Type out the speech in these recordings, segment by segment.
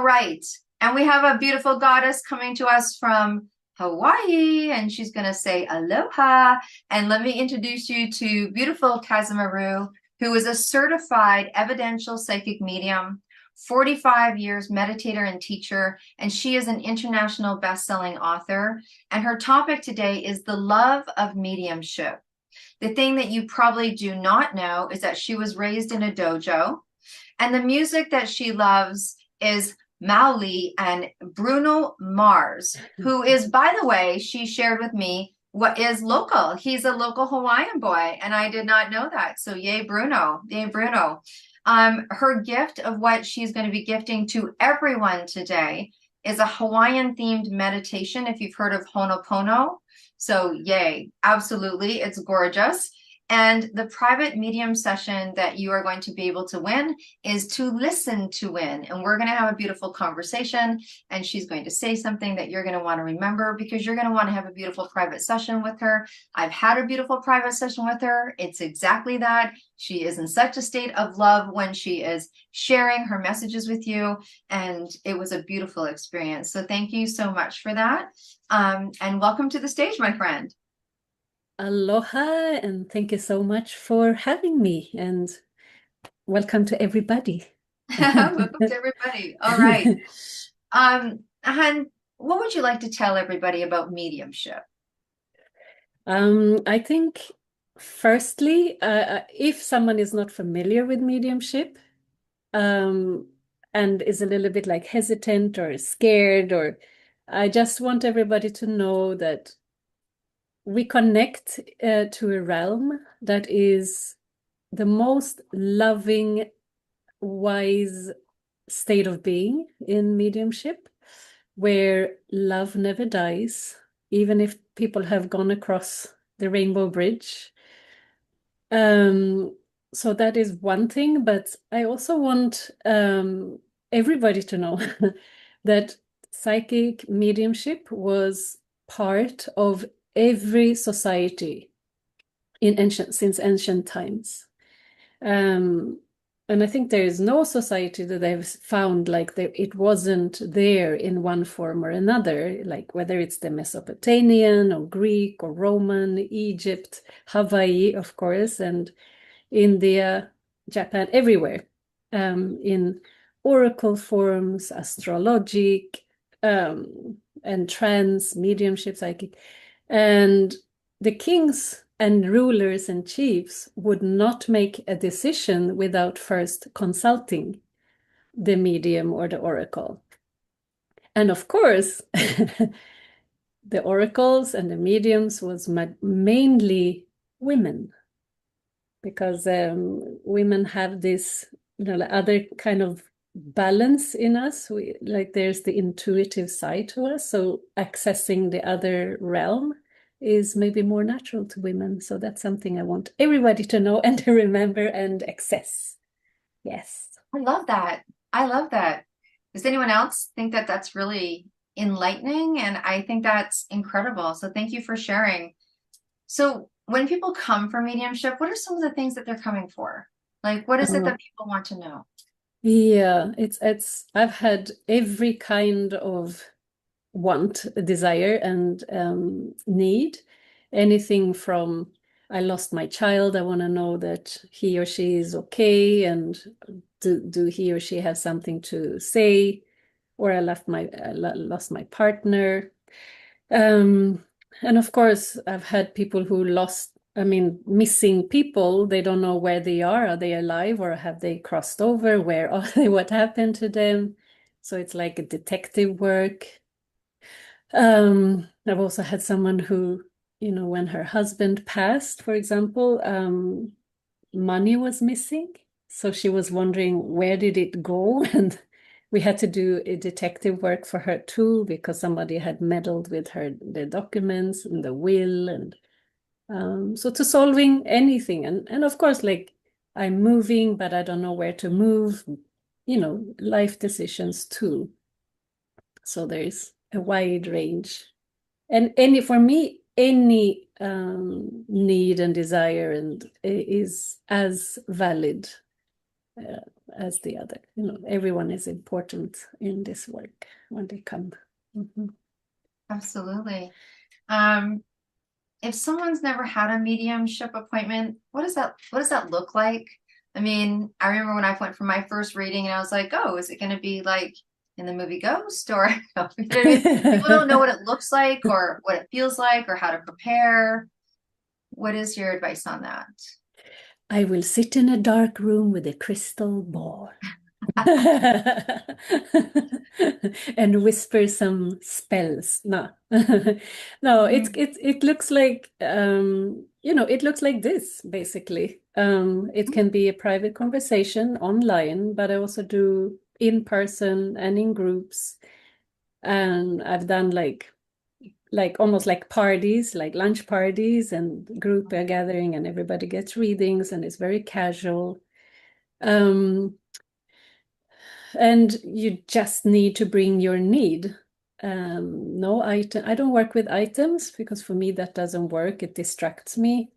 right. And we have a beautiful goddess coming to us from Hawaii, and she's going to say aloha. And let me introduce you to beautiful Kazemaru, who is a certified evidential psychic medium, 45 years meditator and teacher, and she is an international best-selling author. And her topic today is the love of mediumship. The thing that you probably do not know is that she was raised in a dojo, and the music that she loves is Mauli and Bruno Mars, who is, by the way, she shared with me what is local. He's a local Hawaiian boy, and I did not know that. So yay, Bruno. Yay, Bruno. Her gift of what she's going to be gifting to everyone today is a Hawaiian themed meditation, if you've heard of Ho'oponopono. So yay, absolutely. It's gorgeous. And the private medium session that you are going to be able to win is to listen to win. And we're going to have a beautiful conversation. And she's going to say something that you're going to want to remember, because you're going to want to have a beautiful private session with her. I've had a beautiful private session with her. It's exactly that. She is in such a state of love when she is sharing her messages with you. And it was a beautiful experience. So thank you so much for that. And welcome to the stage, my friend. Aloha, and thank you so much for having me, and welcome to everybody. Welcome to everybody. All right. Han, what would you like to tell everybody about mediumship? I think, firstly, if someone is not familiar with mediumship, and is a little bit like hesitant or scared, or I just want everybody to know that we connect to a realm that is the most loving, wise state of being in mediumship, where love never dies, even if people have gone across the rainbow bridge. So that is one thing, but I also want everybody to know that psychic mediumship was part of every society since ancient times. And I think there is no society that I've found like it wasn't there in one form or another, like whether it's the Mesopotamian or Greek or Roman, Egypt, Hawaii, of course, and India, Japan, everywhere, in oracle forms, astrologic, and trance, mediumship, psychic. And the kings and rulers and chiefs would not make a decision without first consulting the medium or the oracle. And of course, the oracles and the mediums was mainly women, because women have this, other kind of balance in us. Like there's the intuitive side to us, so accessing the other realm is maybe more natural to women. So that's something I want everybody to know and to remember and access. Yes. I love that. I love that. Does anyone else think that that's really enlightening? And I think that's incredible. So thank you for sharing. So when people come for mediumship, what are some of the things that they're coming for? Like, what is it that people want to know? Yeah, it's I've had every kind of want, desire, and need. Anything from, I lost my child, I want to know that he or she is okay, and do he or she have something to say, or I lost my partner. And of course, I've had people who missing people. They don't know where they are. Are they alive, or have they crossed over? Where are they? What happened to them? So it's like a detective work. I've also had someone who, when her husband passed, for example, money was missing. So she was wondering, where did it go? And we had to do a detective work for her too, because somebody had meddled with the documents and the will. And so to solving anything. And of course, like, I'm moving, but I don't know where to move, life decisions too. So there's a wide range. And for me, any need and desire and is as valid as the other. You know, everyone is important in this work when they come. Mhm. Absolutely. Um, if someone's never had a mediumship appointment, what does that look like? I mean, I remember when I went for my first reading and I was like, oh, is it going to be like in the movie Ghost or you know what I mean? People don't know what it looks like or what it feels like or how to prepare. What is your advice on that? I will sit in a dark room with a crystal ball. And whisper some spells. No, no, Mhm. it looks like you know, it looks like this basically. It can be a private conversation online, but I also do in person and in groups. And I've done like almost like parties, like lunch parties and group gathering, and everybody gets readings, and it's very casual. Um, and you just need to bring your need. No item. I don't work with items because for me that doesn't work. It distracts me.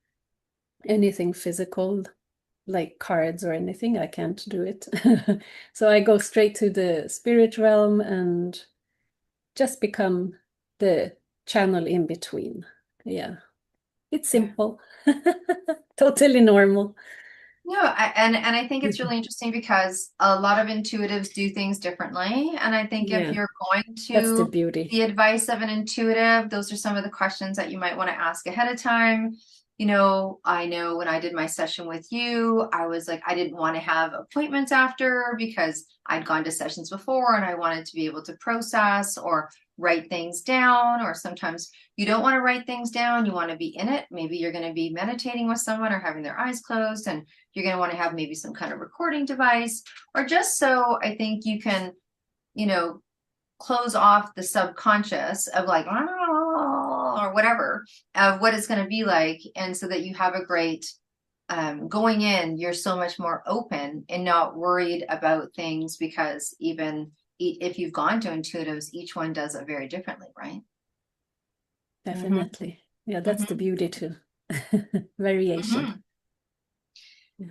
Anything physical, like cards or anything, I can't do it. So I go straight to the spirit realm and just become the channel in between. Yeah, it's Yeah. simple, totally normal. No, and I think it's really interesting because a lot of intuitives do things differently. And I think if Yeah, you're going that's the to beauty. the advice of an intuitive, those are some of the questions that you might want to ask ahead of time. You know, I know when I did my session with you, I was like, I didn't want to have appointments after because I'd gone to sessions before and I wanted to be able to process or write things down. Or sometimes you don't want to write things down, you want to be in it. Maybe you're going to be meditating with someone or having their eyes closed and you're going to want to have maybe some kind of recording device, or just so I think you can, you know, close off the subconscious of like, or whatever, of what it's going to be like. And so that you have a great, going in, you're so much more open and not worried about things because even if you've gone to intuitives, each one does it very differently, right? Mm-hmm. Definitely. Yeah, that's the Mm-hmm. beauty too. Variation. Mm-hmm. Yeah.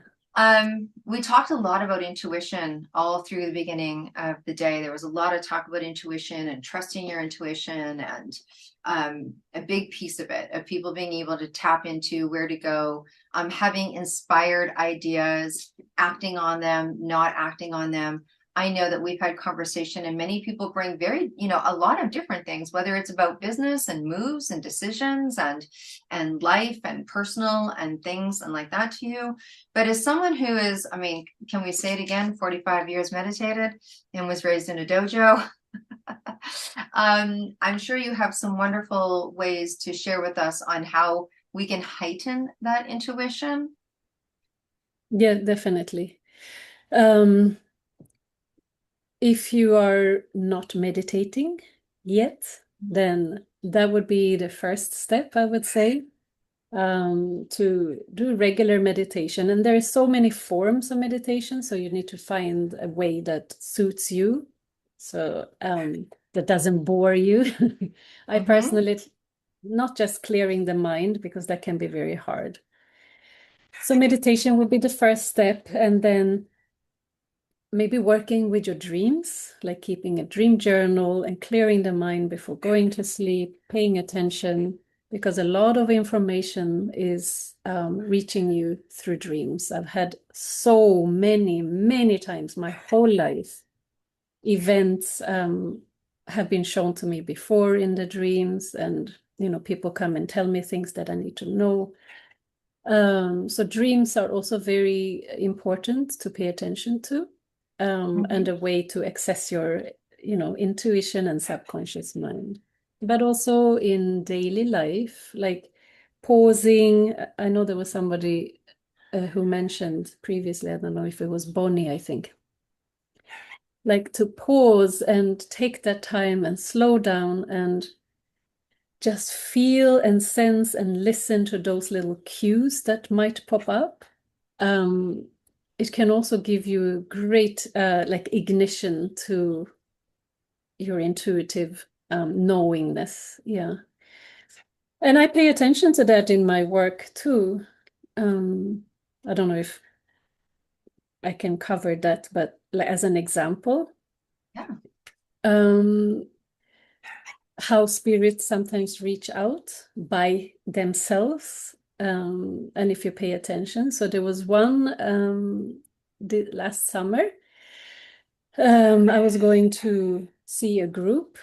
We talked a lot about intuition all through the beginning of the day. There was a lot of talk about intuition and trusting your intuition, and a big piece of it, of people being able to tap into where to go, having inspired ideas, acting on them, not acting on them. I know that we've had conversation and many people bring very, a lot of different things, whether it's about business and moves and decisions and life and personal and things and like that to you. But as someone who is, I mean, can we say it again, 45 years meditated and was raised in a dojo? I'm sure you have some wonderful ways to share with us on how we can heighten that intuition. Yeah, definitely. Um, if you are not meditating yet, then that would be the first step, I would say, to do regular meditation. And there are so many forms of meditation, so you need to find a way that suits you. So that doesn't bore you. I Mm-hmm. personally, not just clearing the mind, because that can be very hard. So meditation would be the first step, and then maybe working with your dreams, like keeping a dream journal and clearing the mind before going to sleep, paying attention, because a lot of information is reaching you through dreams. I've had so many, many times my whole life events have been shown to me before in the dreams, and people come and tell me things that I need to know. So dreams are also very important to pay attention to, and Mm-hmm. a way to access your, intuition and subconscious mind. But also in daily life, like pausing. I know there was somebody who mentioned previously, I don't know if it was Bonnie, I think, like to pause and take that time and slow down and just feel and sense and listen to those little cues that might pop up. Um, it can also give you great like ignition to your intuitive knowingness. Yeah. And I pay attention to that in my work too. I don't know if I can cover that, but as an example, Yeah. um, how spirits sometimes reach out by themselves. And if you pay attention, so there was one the last summer. I was going to see a group,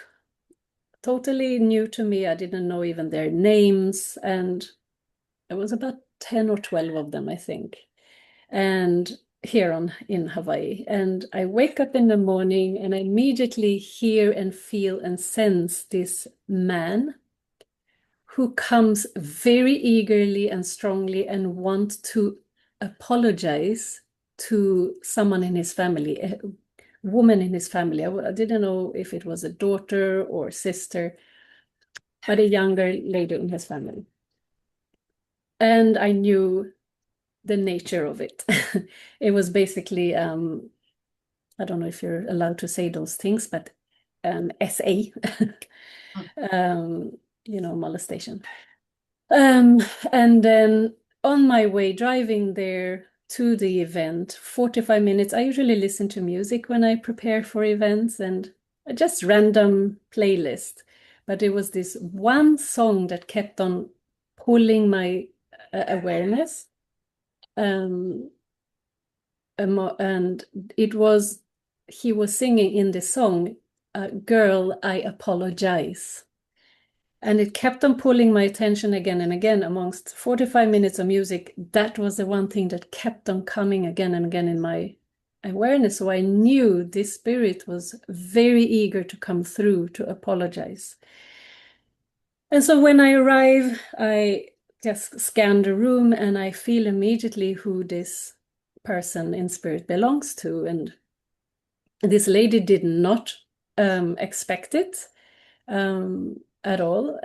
totally new to me. I didn't know even their names, and it was about 10 or 12 of them, I think. And here in Hawaii. And I wake up in the morning and I immediately hear and feel and sense this man who comes very eagerly and strongly and wants to apologize to someone in his family, a woman in his family. I didn't know if it was a daughter or sister, but a younger lady in his family. And I knew the nature of it. It was basically, I don't know if you're allowed to say those things, but SA, Mm. um, molestation. And then on my way driving there to the event, 45 minutes, I usually listen to music when I prepare for events and just random playlist. But it was this one song that kept on pulling my awareness. Um, and it was, he was singing in the song, Girl, I Apologize. And it kept on pulling my attention again and again amongst 45 minutes of music. That was the one thing that kept on coming again and again in my awareness. So I knew this spirit was very eager to come through to apologize. And so when I arrive, I just scan the room and I feel immediately who this person in spirit belongs to. And this lady did not expect it at all.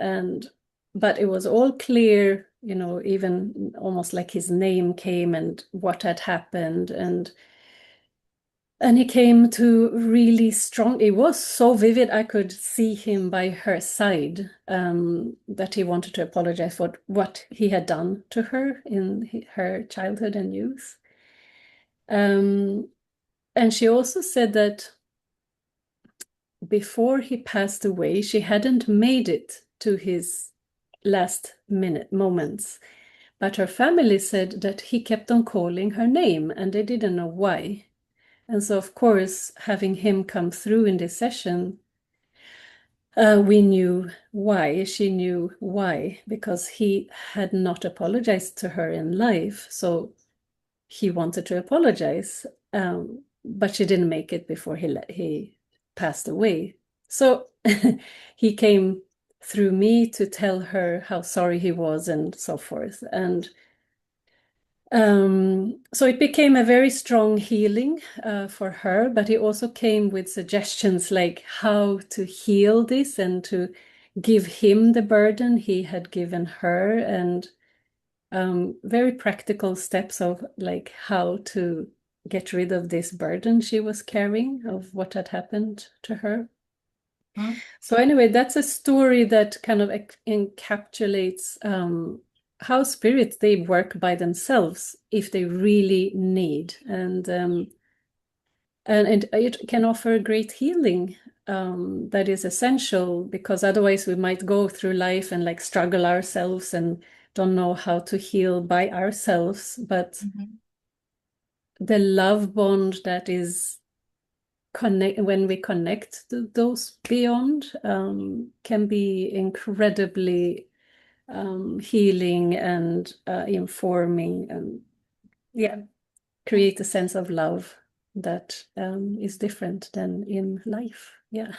But it was all clear, even almost like his name came and what had happened. And he came to really strong. It was so vivid. I could see him by her side, that he wanted to apologize for what he had done to her in her childhood and youth. And she also said that before he passed away, she hadn't made it to his last minute moments. But her family said that he kept on calling her name and they didn't know why. And so, of course, having him come through in this session, we knew why. She knew why, because he had not apologized to her in life. So he wanted to apologize, but she didn't make it before he passed away. So he came through me to tell her how sorry he was and so forth. And so it became a very strong healing for her, but he also came with suggestions like how to heal this and to give him the burden he had given her, and very practical steps of like how to get rid of this burden she was carrying of what had happened to her. Mm. So anyway, that's a story that kind of encapsulates how spirits, they work by themselves if they really need, and it can offer great healing that is essential, because otherwise we might go through life and like struggle ourselves and don't know how to heal by ourselves. But Mhm. the love bond that is connect when we connect to those beyond can be incredibly healing and informing, and yeah, Yeah. create a sense of love that is different than in life. Yeah.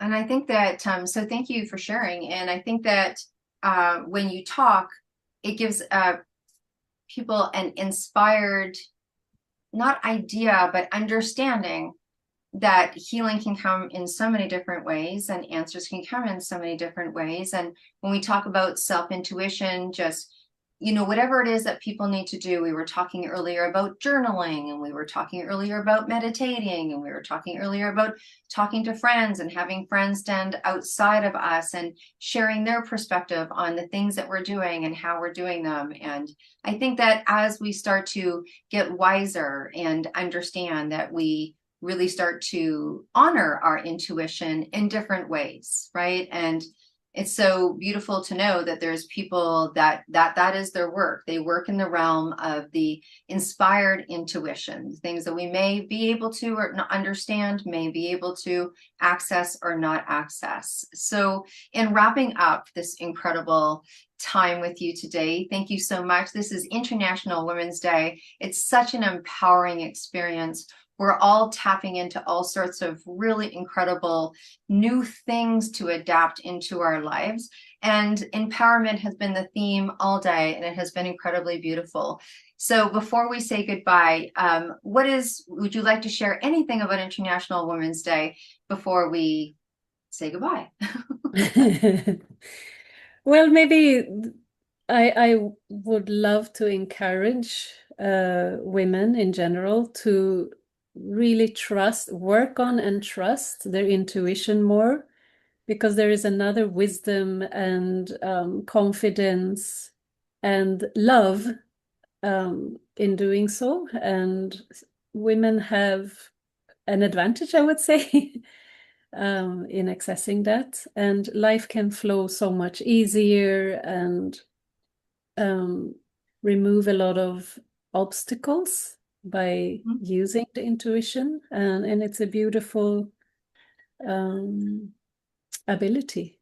And I think that, so thank you for sharing. And I think that when you talk, it gives people an inspired, not idea, but understanding that healing can come in so many different ways and answers can come in so many different ways. And when we talk about self intuition, just whatever it is that people need to do. We were talking earlier about journaling, and we were talking earlier about meditating, and we were talking earlier about talking to friends and having friends stand outside of us and sharing their perspective on the things that we're doing and how we're doing them. And I think that as we start to get wiser and understand that we really start to honor our intuition in different ways, right? And it's so beautiful to know that there's people that is their work. They work in the realm of the inspired intuition, things that we may be able to or not understand, may be able to access or not access. So in wrapping up this incredible time with you today, thank you so much. This is International Women's Day. It's such an empowering experience. We're all tapping into all sorts of really incredible new things to adapt into our lives. And empowerment has been the theme all day, and it has been incredibly beautiful. So before we say goodbye, would you like to share anything about International Women's Day before we say goodbye? Well, maybe I would love to encourage women in general to really work on and trust their intuition more, because there is another wisdom and confidence and love in doing so. And women have an advantage, I would say, in accessing that. And life can flow so much easier and remove a lot of obstacles by using the intuition. And it's a beautiful ability.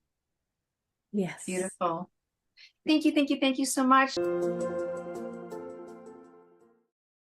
Yes. Beautiful. Thank you, thank you, thank you so much.